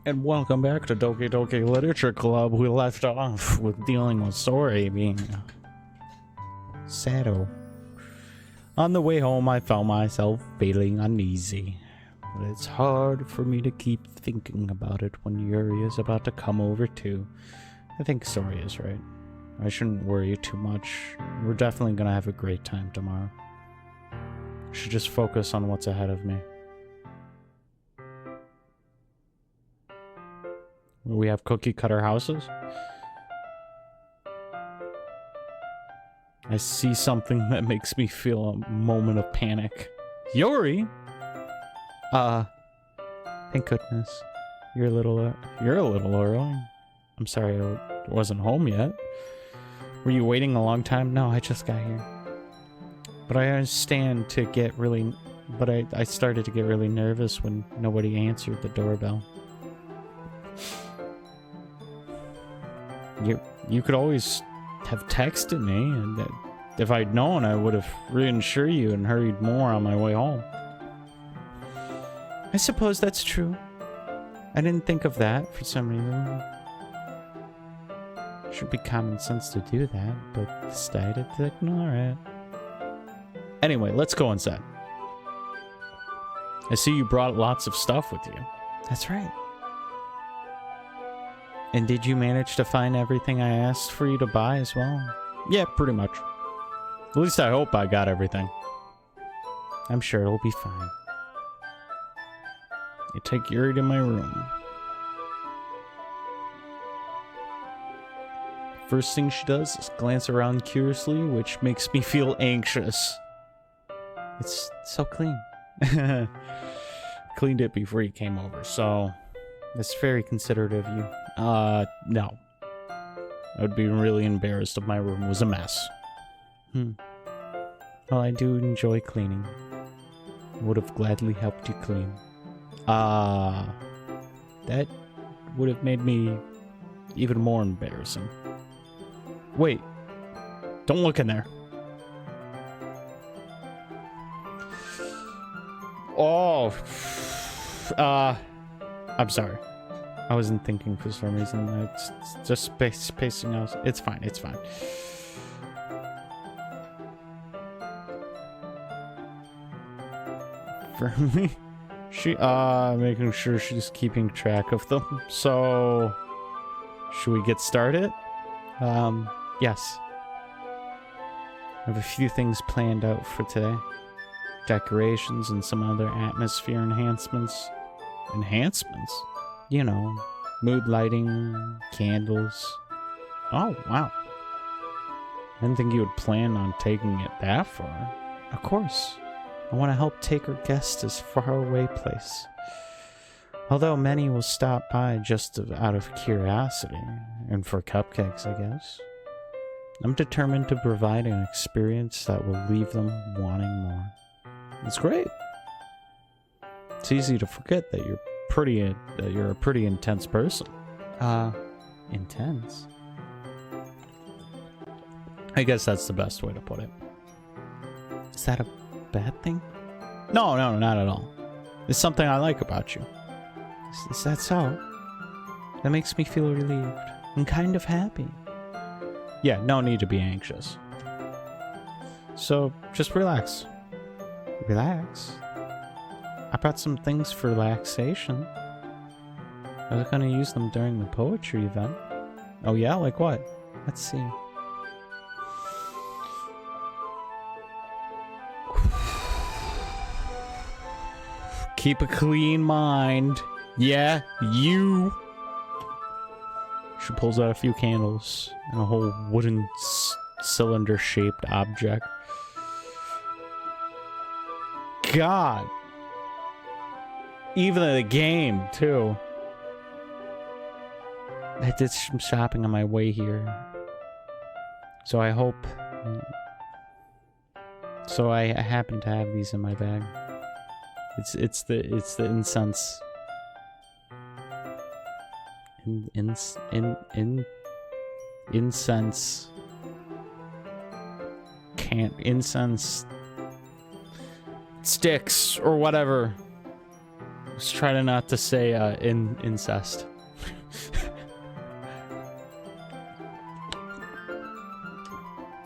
And welcome back to Doki Doki Literature Club. We left off with dealing with Sori being Sado. On the way home, I found myself feeling uneasy. But it's hard for me to keep thinking about it when Yuri is about to come over too. I think Sori is right. I shouldn't worry too much. We're definitely gonna have a great time tomorrow. I should just focus on what's ahead of me. We have cookie cutter houses. I see something that makes me feel a moment of panic. Yuri? Thank goodness. You're a little early. I'm sorry I wasn't home yet. Were you waiting a long time? No, I just got here. But I understand to get really... But I started to get really nervous when nobody answered the doorbell. You could always have texted me, and if I'd known, I would have reassured you and hurried more on my way home. I suppose that's true. I didn't think of that for some reason. Should be common sense to do that, but decided to ignore it. Anyway, let's go inside. I see you brought lots of stuff with you. That's right. And did you manage to find everything I asked for you to buy as well? Yeah, pretty much. At least I hope I got everything. I'm sure it'll be fine. I take Yuri to my room. First thing she does is glance around curiously, which makes me feel anxious. It's so clean. Cleaned it before you came over, so that's very considerate of you. No. I would be really embarrassed if my room was a mess. Well, I do enjoy cleaning. I would have gladly helped you clean. That would have made me even more embarrassing. Wait. Don't look in there. Oh. I'm sorry. I wasn't thinking for some reason. It's just spacing out. It's fine. It's fine. For me, making sure she's keeping track of them. So, should we get started? Yes. I have a few things planned out for today. Decorations and some other atmosphere enhancements. Enhancements? You know, mood lighting, candles. Oh, wow. I didn't think you would plan on taking it that far. Of course. I want to help take our guests to this faraway place. Although many will stop by just out of curiosity, and for cupcakes, I guess. I'm determined to provide an experience that will leave them wanting more. It's great. It's easy to forget that you're a pretty intense person. Intense? I guess that's the best way to put it. Is that a bad thing? No, not at all. It's something I like about you. Is that so? That makes me feel relieved and kind of happy. Yeah, no need to be anxious. So, just relax. Relax? I brought some things for relaxation. I was gonna use them during the poetry event. Oh yeah? Like what? Let's see. Keep a clean mind. Yeah, you. She pulls out a few candles and a whole wooden cylinder-shaped object. God. Even the game, too. I did some shopping on my way here. So I hope... So I happen to have these in my bag. It's the incense. Incense. Incense sticks or whatever. was trying not to say incest.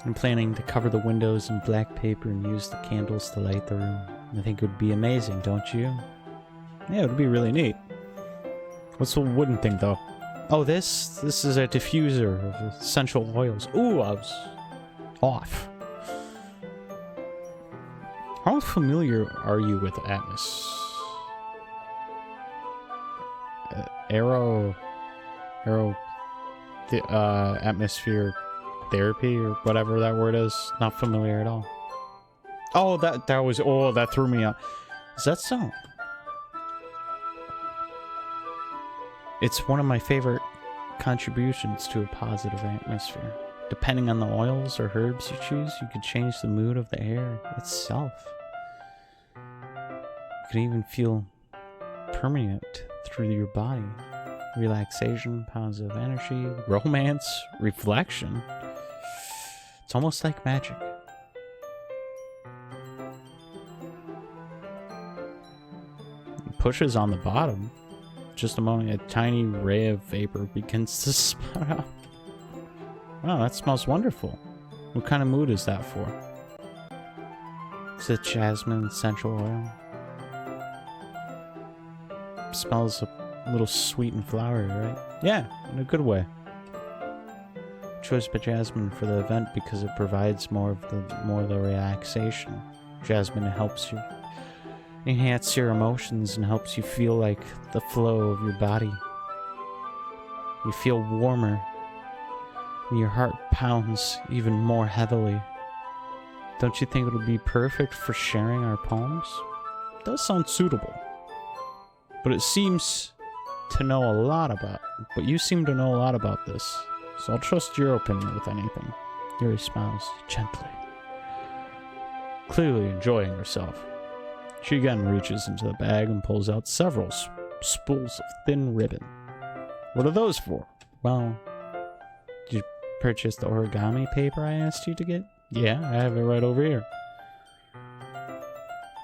I'm planning to cover the windows in black paper and use the candles to light the room. I think it would be amazing, don't you? Yeah, it would be really neat. What's the wooden thing, though? Oh, this is a diffuser of essential oils. Ooh, I was off. How familiar are you with atmosphere therapy or whatever that word is? Not familiar at all. Oh, that threw me out. Is that so? It's one of my favorite contributions to a positive atmosphere. Depending on the oils or herbs you choose, you could change the mood of the air itself. You can even feel permeate through your body. Relaxation, positive energy, romance, reflection. It's almost like magic. It pushes on the bottom. Just a moment, a tiny ray of vapor begins to spout out. Wow, that smells wonderful. What kind of mood is that for? Is it jasmine essential oil? Smells a little sweet and flowery, right? Yeah, in a good way. Chose jasmine for the event because it provides more of the relaxation. Jasmine helps you enhance your emotions and helps you feel like the flow of your body. You feel warmer and your heart pounds even more heavily. Don't you think it would be perfect for sharing our poems? It does sound suitable. But it seems to know a lot about, but you seem to know a lot about this. So I'll trust your opinion with anything. Yuri smiles gently, clearly enjoying herself. She again reaches into the bag and pulls out several spools of thin ribbon. What are those for? Well, did you purchase the origami paper I asked you to get? Yeah, I have it right over here.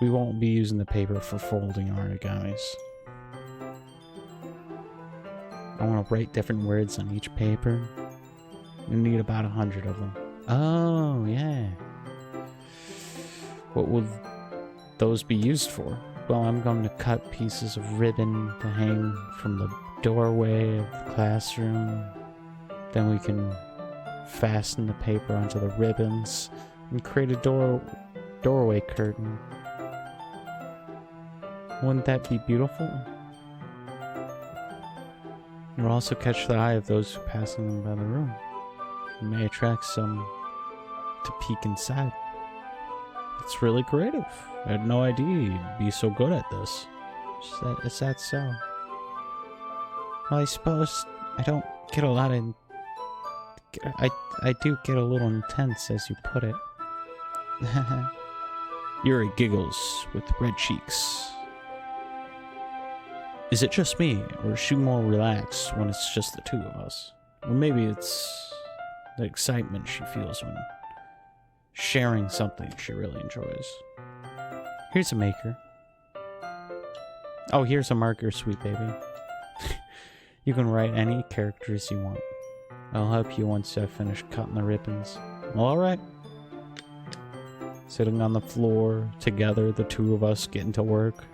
We won't be using the paper for folding origamis. I want to write different words on each paper. We need about 100 of them. Oh, yeah. What will those be used for? Well, I'm going to cut pieces of ribbon to hang from the doorway of the classroom. Then we can fasten the paper onto the ribbons and create a doorway curtain. Wouldn't that be beautiful? It will also catch the eye of those passing by the room. It may attract some to peek inside. It's really creative. I had no idea you'd be so good at this. Is that so? Well, I suppose I don't get a lot of... I do get a little intense, as you put it. Yuri giggles with red cheeks. Is it just me, or is she more relaxed when it's just the two of us? Or maybe it's the excitement she feels when sharing something she really enjoys. Here's a maker. Oh, here's a marker, sweet baby. You can write any characters you want. I'll help you once I've finished cutting the ribbons. Alright. Sitting on the floor, together, the two of us getting to work.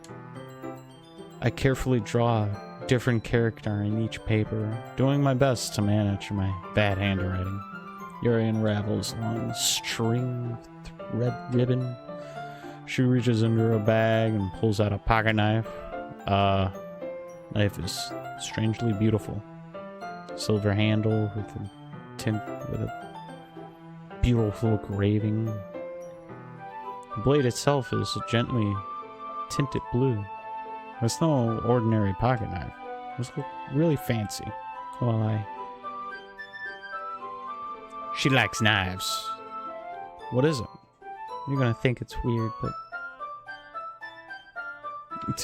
I carefully draw a different character in each paper, doing my best to manage my bad handwriting. Yuri unravels a long string of red ribbon. She reaches into her bag and pulls out a pocket knife. Knife is strangely beautiful. Silver handle with a beautiful engraving. The blade itself is gently tinted blue. It's no ordinary pocket knife. It's really fancy. Well, she likes knives. What is it? You're gonna think it's weird, but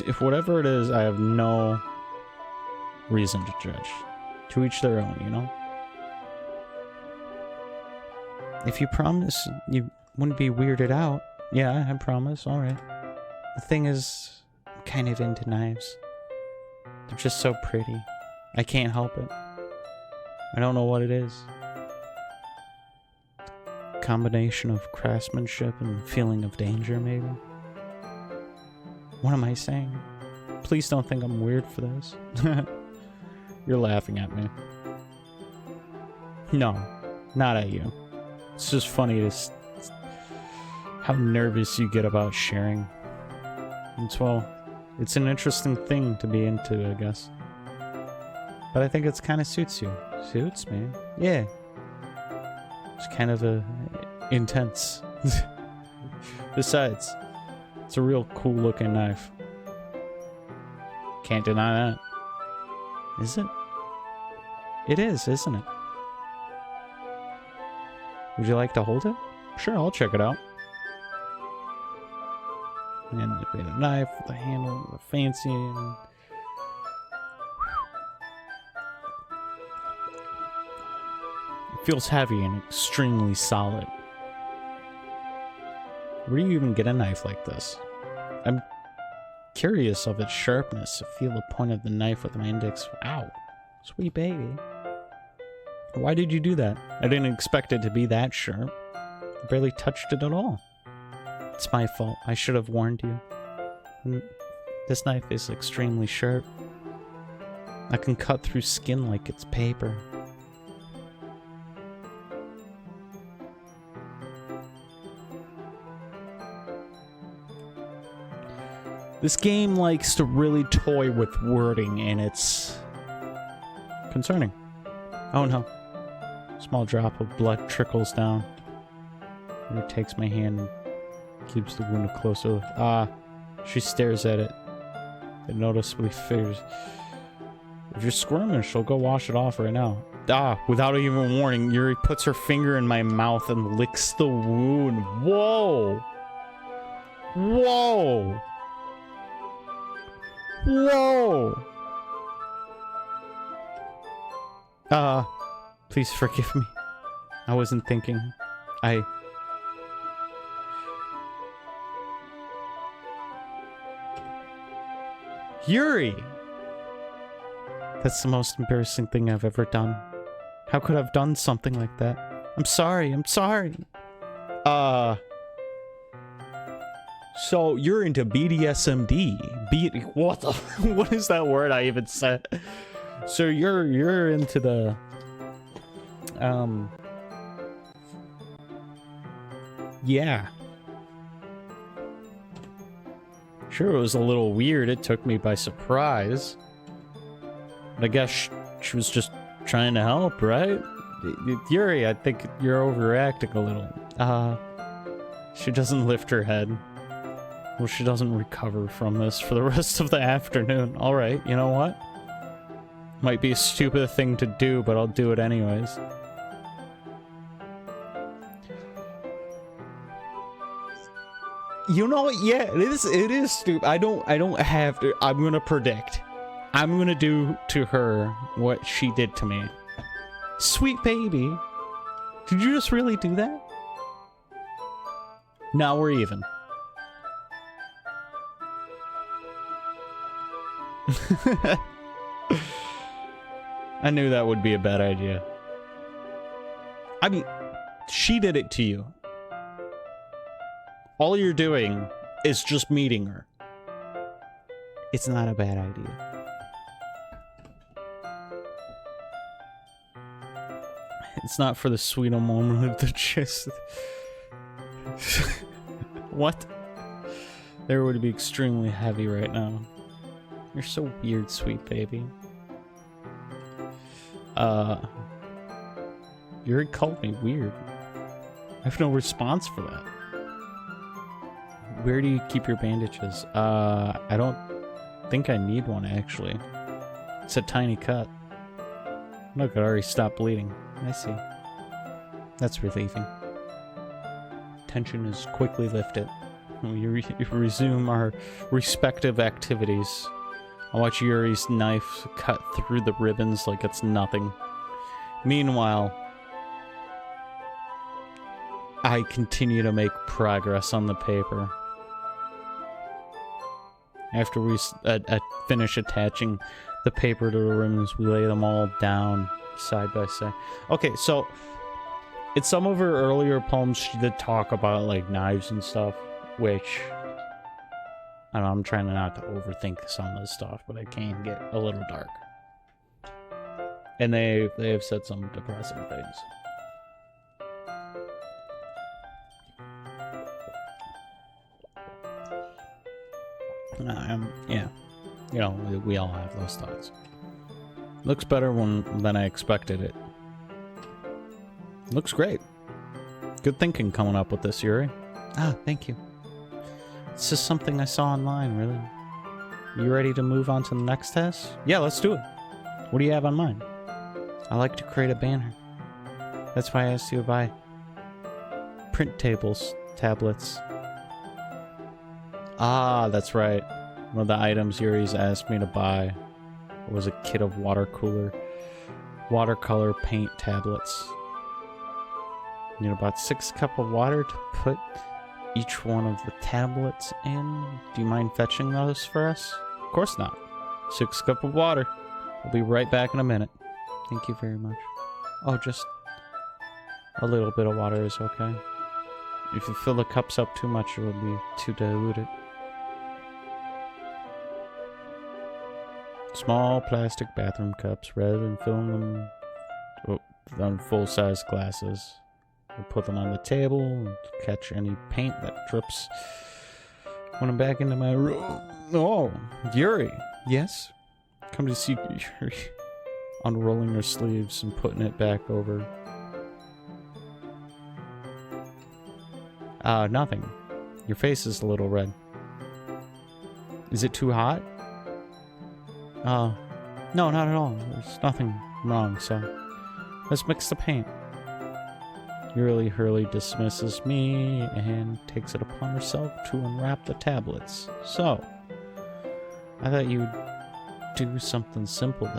if whatever it is, I have no reason to judge. To each their own, you know? If you promise you wouldn't be weirded out. Yeah, I promise. Alright. The thing is, I'm kind of into knives. They're just so pretty. I can't help it. I don't know what it is. Combination of craftsmanship and feeling of danger, maybe? What am I saying? Please don't think I'm weird for this. You're laughing at me. No, not at you. It's just funny to how nervous you get about sharing. It's an interesting thing to be into, I guess. But I think it's kind of suits you. Suits me? Yeah. It's kind of intense. Besides, it's a real cool looking knife. Can't deny that. Is it? It is, isn't it? Would you like to hold it? Sure, I'll check it out. And we had a knife with a handle, the fancy. And... it feels heavy and extremely solid. Where do you even get a knife like this? I'm curious of its sharpness. I feel the point of the knife with my index. Ow, sweet baby. Why did you do that? I didn't expect it to be that sharp. I barely touched it at all. It's my fault. I should have warned you. This knife is extremely sharp. I can cut through skin like it's paper. This game likes to really toy with wording, and it's concerning. Oh no. Small drop of blood trickles down. It takes my hand and keeps the wound closer. She stares at it. It noticeably figures. If you're squirming, she'll go wash it off right now. Without even warning, Yuri puts her finger in my mouth and licks the wound. Whoa! Whoa! Whoa! Please forgive me. I wasn't thinking. Yuri! That's the most embarrassing thing I've ever done. How could I have done something like that? I'm sorry, I'm sorry. So you're into BDSMD. What the what is that word I even said? So you're into the yeah. Sure, it was a little weird. It took me by surprise. But I guess she was just trying to help, right? Yuri, I think you're overreacting a little. She doesn't lift her head. Well, she doesn't recover from this for the rest of the afternoon. Alright, you know what? Might be a stupid thing to do, but I'll do it anyways. You know what? Yeah, it is stupid. I don't have to. I'm gonna predict. I'm gonna do to her what she did to me. Sweet baby. Did you just really do that? Now we're even. I knew that would be a bad idea. I mean, she did it to you. All you're doing is just meeting her. It's not a bad idea. It's not for the sweet moment of the kiss. What? There would be extremely heavy right now. You're so weird, sweet baby. Yuri called me weird. I have no response for that. Where do you keep your bandages? I don't think I need one, actually. It's a tiny cut. Look, it already stopped bleeding. I see. That's relieving. Tension is quickly lifted. We resume our respective activities. I watch Yuri's knife cut through the ribbons like it's nothing. Meanwhile, I continue to make progress on the paper. After we finish attaching the paper to the rims. We lay them all down side by side. Okay, so in some of her earlier poems, she did talk about like knives and stuff, which I don't know, I'm trying not to overthink some of this stuff, but it can get a little dark. And they have said some depressing things. Yeah, you know, we all have those thoughts. Looks better than I expected it. Looks great. Good thinking coming up with this, Yuri. Ah, thank you. It's just something I saw online, really. You ready to move on to the next test? Yeah, let's do it. What do you have on mind? I like to create a banner. That's why I asked you to buy print tablets. Ah, that's right. One of the items Yuri's asked me to buy was a kit of watercolor paint tablets. You need about 6 cups of water to put each one of the tablets in. Do you mind fetching those for us? Of course not. 6 cups of water. I'll be right back in a minute. Thank you very much. Oh, just a little bit of water is okay. If you fill the cups up too much, it will be too diluted. Small plastic bathroom cups, rather than filling them on full-size glasses. We'll put them on the table and catch any paint that drips when I'm back into my room. Oh, Yuri. Yes? Come to see Yuri. Unrolling her sleeves and putting it back over. Nothing. Your face is a little red. Is it too hot? No, not at all. There's nothing wrong, so let's mix the paint. Yuri Hurley dismisses me and takes it upon herself to unwrap the tablets. So, I thought you would do something simple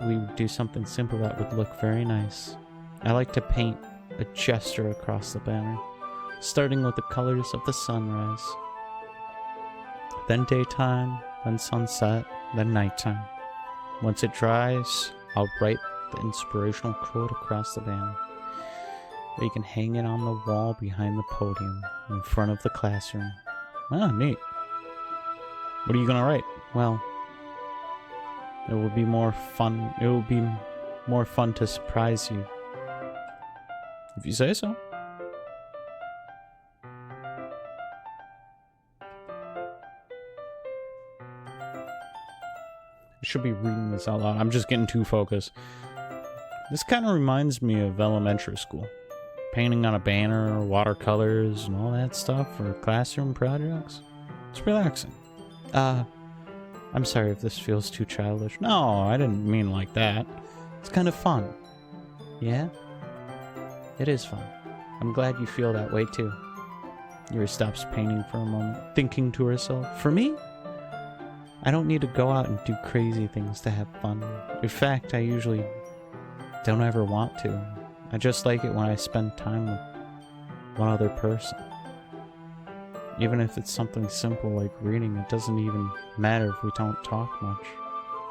we would do something simple that would look very nice. I like to paint a gesture across the banner, starting with the colors of the sunrise, then daytime, then sunset, then nighttime. Once it dries, I'll write the inspirational quote across the banner. You can hang it on the wall behind the podium in front of the classroom. Ah, neat. What are you gonna write? Well, it will be more fun. It will be more fun to surprise you. If you say so. I should be reading this out loud. I'm just getting too focused. This kind of reminds me of elementary school. Painting on a banner, watercolors, and all that stuff for classroom projects. It's relaxing. I'm sorry if this feels too childish. No, I didn't mean like that. It's kind of fun. Yeah? It is fun. I'm glad you feel that way too. Yuri stops painting for a moment, thinking to herself, for me? I don't need to go out and do crazy things to have fun. In fact, I usually don't ever want to. I just like it when I spend time with one other person. Even if it's something simple like reading, it doesn't even matter if we don't talk much.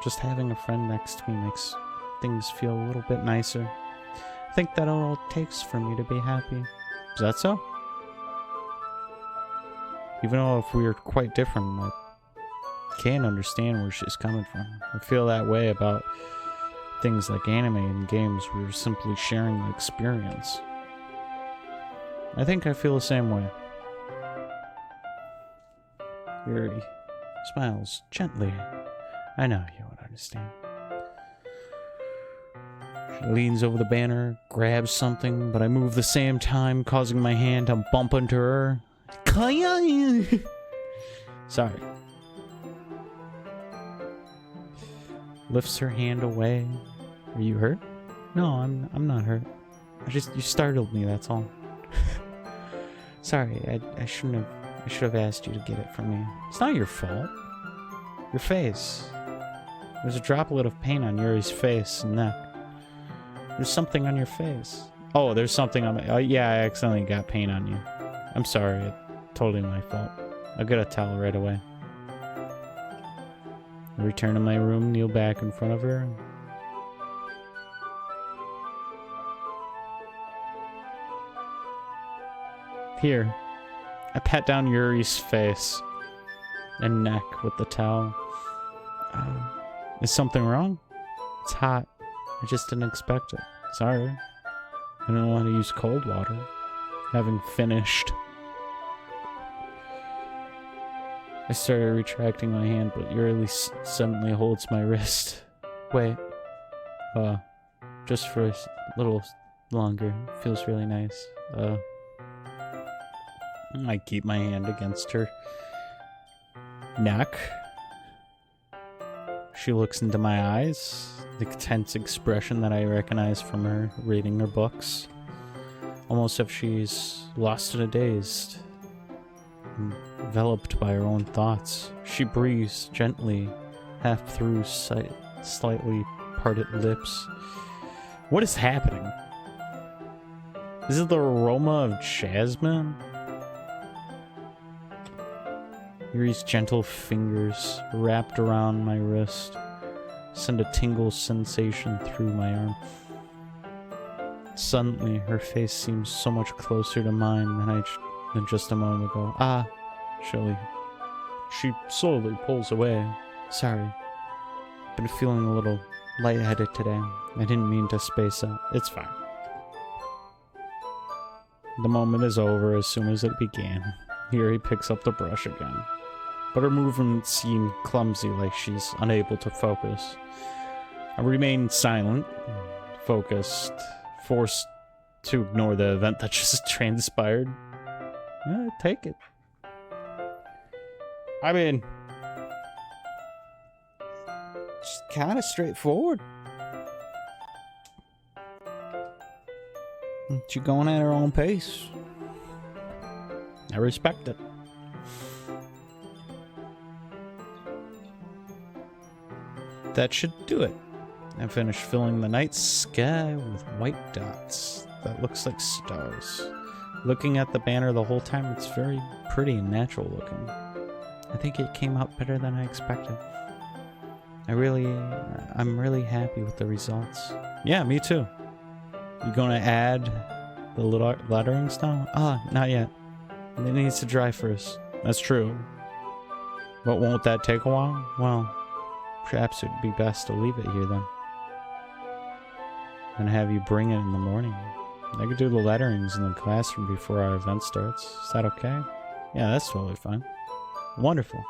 Just having a friend next to me makes things feel a little bit nicer. I think that's all it takes for me to be happy. Is that so? Even though if we are quite different, I can't understand where she's coming from. I feel that way about things like anime and games. We were simply sharing the experience. I think I feel the same way. Yuri smiles gently. I know you would understand. She leans over the banner, grabs something, but I move the same time, causing my hand to bump into her. Sorry. Lifts her hand away. Are you hurt? No, I'm not hurt. You startled me, that's all. Sorry, I should have asked you to get it from me. It's not your fault. Your face. There's a droplet of paint on Yuri's face and neck. There's something on your face. Oh, there's something on my... Oh, yeah, I accidentally got paint on you. I'm sorry. It's totally my fault. I'll get a towel right away. I return to my room, kneel back in front of her. Here. I pat down Yuri's face and neck with the towel. Is something wrong? It's hot. I just didn't expect it. Sorry. I didn't want to use cold water. Having finished. I started retracting my hand, but Yuri suddenly holds my wrist. Wait. Just for a little longer. Feels really nice. I keep my hand against her neck. She looks into my eyes, the tense expression that I recognize from her reading her books. Almost as if she's lost in a daze, enveloped by her own thoughts. She breathes gently, half through slightly parted lips. What is happening? Is it the aroma of jasmine? Yuri's gentle fingers wrapped around my wrist send a tingle sensation through my arm. Suddenly, her face seems so much closer to mine than just a moment ago. Ah, surely. She slowly pulls away. Sorry. Been feeling a little lightheaded today. I didn't mean to space out. It's fine. The moment is over as soon as it began. Yuri picks up the brush again. But her movements seem clumsy, like she's unable to focus. I remain silent, focused, forced to ignore the event that just transpired. Take it. I mean, it's kind of straightforward. She's going at her own pace. I respect it. That should do it. I finished filling the night sky with white dots. That looks like stars. Looking at the banner the whole time, it's very pretty and natural looking. I think it came out better than I expected. I'm really happy with the results. Yeah, me too. You gonna add the lettering style? Not yet. It needs to dry first. That's true. But won't that take a while? Well, perhaps it'd be best to leave it here then. And have you bring it in the morning. I could do the letterings in the classroom before our event starts. Is that okay? Yeah, that's totally fine. Wonderful.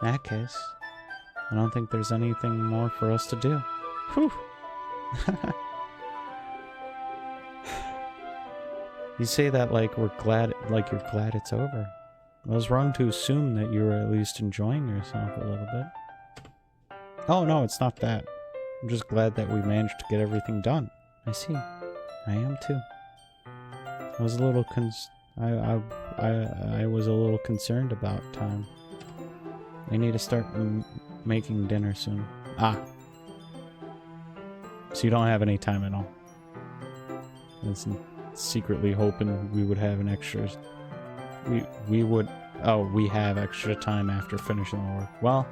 In that case, I don't think there's anything more for us to do. Whew. You say that like you're glad it's over. I was wrong to assume that you were at least enjoying yourself a little bit. Oh no, it's not that. I'm just glad that we managed to get everything done. I see. I am too. I was a little I was a little concerned about time. We need to start making dinner soon. So you don't have any time at all. It's secretly hoping we would have an extra. We have extra time after finishing the work. Well,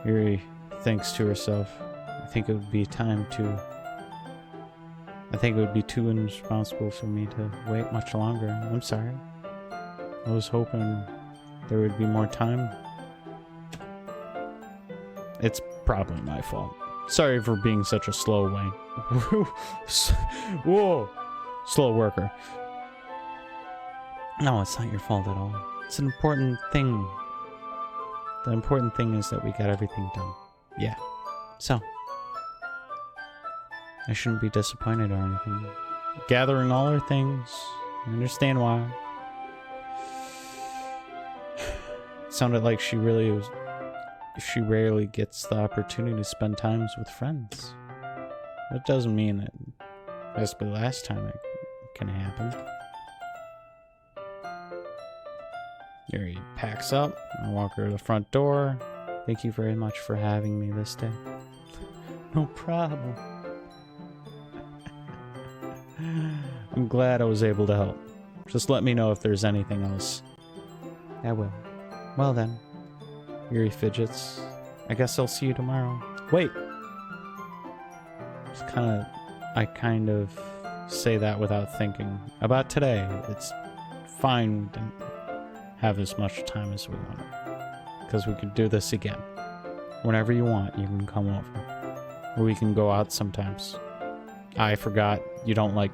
Yuri thinks to herself, I think it would be too irresponsible for me to wait much longer. I'm sorry. I was hoping there would be more time. It's probably my fault. Sorry for being such a slow Wayne. Whoa! Slow worker. No, it's not your fault at all. It's an important thing. The important thing is that we got everything done. Yeah. So, I shouldn't be disappointed or anything. Gathering all her things. I understand why. It sounded like she rarely gets the opportunity to spend times with friends. That doesn't mean that has to be the last time it can happen. Yuri packs up. I walk her to the front door. Thank you very much for having me this day. No problem. I'm glad I was able to help. Just let me know if there's anything else. I will. Well then. Yuri fidgets. I guess I'll see you tomorrow. Wait. I kind of say that without thinking. About today, it's fine we didn't have as much time as we wanted. Because we could do this again. Whenever you want, you can come over. Or we can go out sometimes. I forgot you don't like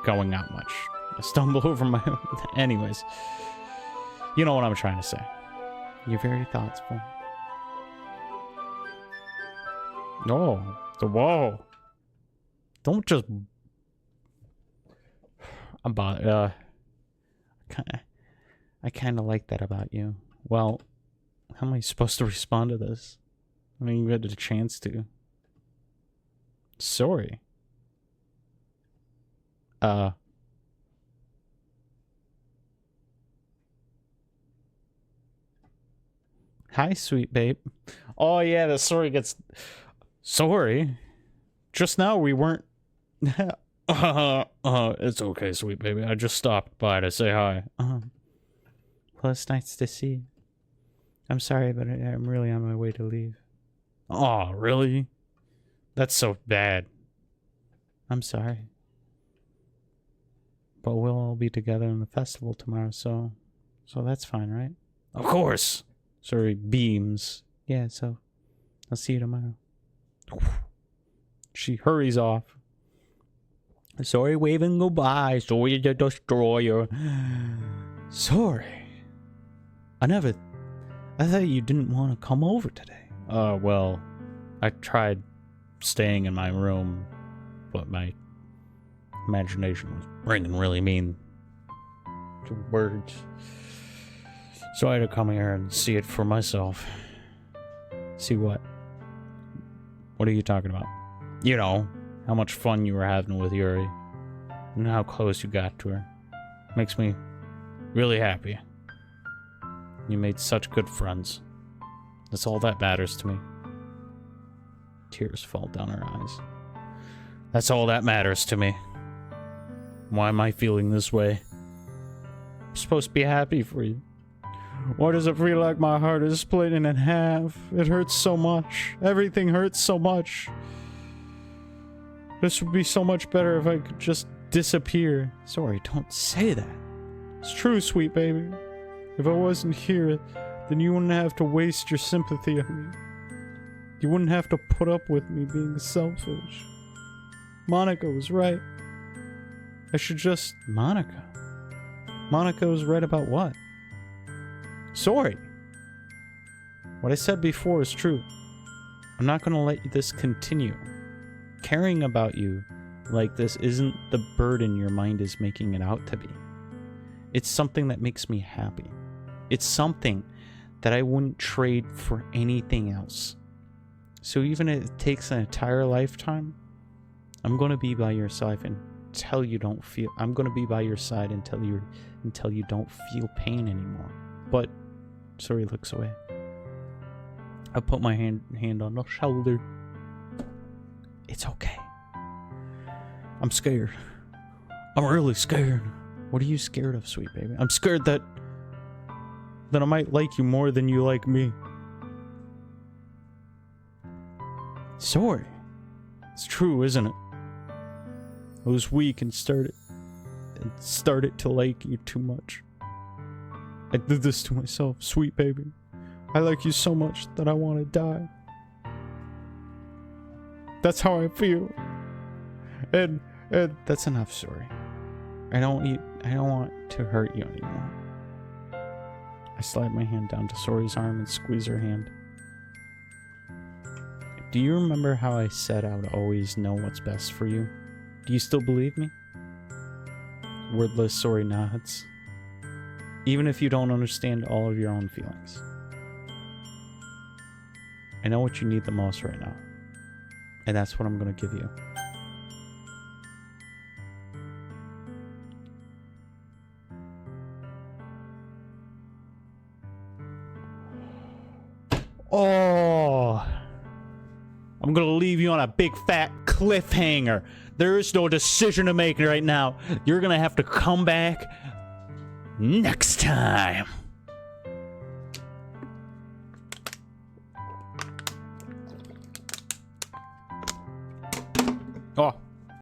going out much. I stumble over my... Anyways. You know what I'm trying to say. You're very thoughtful. No. Whoa. Don't just... I kind of like that about you. Well, how am I supposed to respond to this? I mean, you had a chance to. Sorry. Hi, sweet babe. Oh, yeah, the story gets... Sorry. Just now we weren't... It's okay, sweet baby. I just stopped by to say hi. Well, it's nice to see you. I'm sorry, but I'm really on my way to leave. Oh, really? That's so bad. I'm sorry. But we'll all be together in the festival tomorrow, so that's fine, right? Of course! Sorry, beams. Yeah, so I'll see you tomorrow. She hurries off. Sorry, waving goodbye. Sorry, the destroyer. Sorry. I thought you didn't want to come over today. Well, I tried staying in my room, but my imagination was bringing really mean words. So I had to come here and see it for myself. See what? What are you talking about? You know, how much fun you were having with Yuri. And how close you got to her. Makes me really happy. You made such good friends. That's all that matters to me. Tears fall down her eyes. That's all that matters to me. Why am I feeling this way? I'm supposed to be happy for you. Why does it feel like my heart is splitting in half? It hurts so much. Everything hurts so much. This would be so much better if I could just disappear. Sorry, don't say that. It's true, sweet baby. If I wasn't here, then you wouldn't have to waste your sympathy on me. You wouldn't have to put up with me being selfish. Monica was right. I should just... Monica? Monica was right about what? Sorry. What I said before is true. I'm not gonna let this continue. Caring about you like this isn't the burden your mind is making it out to be. It's something that makes me happy. It's something that I wouldn't trade for anything else. So even if it takes an entire lifetime, I'm gonna be by your side until you don't feel... I'm gonna be by your side until you don't feel pain anymore. But... Sorry, looks away. I put my hand on the shoulder. It's okay. I'm scared. I'm really scared. What are you scared of, sweet baby? I'm scared that I might like you more than you like me. Sorry. It's true, isn't it? I was weak and started to like you too much. I did this to myself, sweet baby. I like you so much that I want to die. That's how I feel. And that's enough, sorry. I don't want to hurt you anymore. I slide my hand down to Sori's arm and squeeze her hand. Do you remember how I said I would always know what's best for you? Do you still believe me? Wordless Sori nods. Even if you don't understand all of your own feelings. I know what you need the most right now. And that's what I'm gonna give you. Oh, I'm gonna leave you on a big fat cliffhanger. There is no decision to make right now. You're gonna have to come back next time. Oh,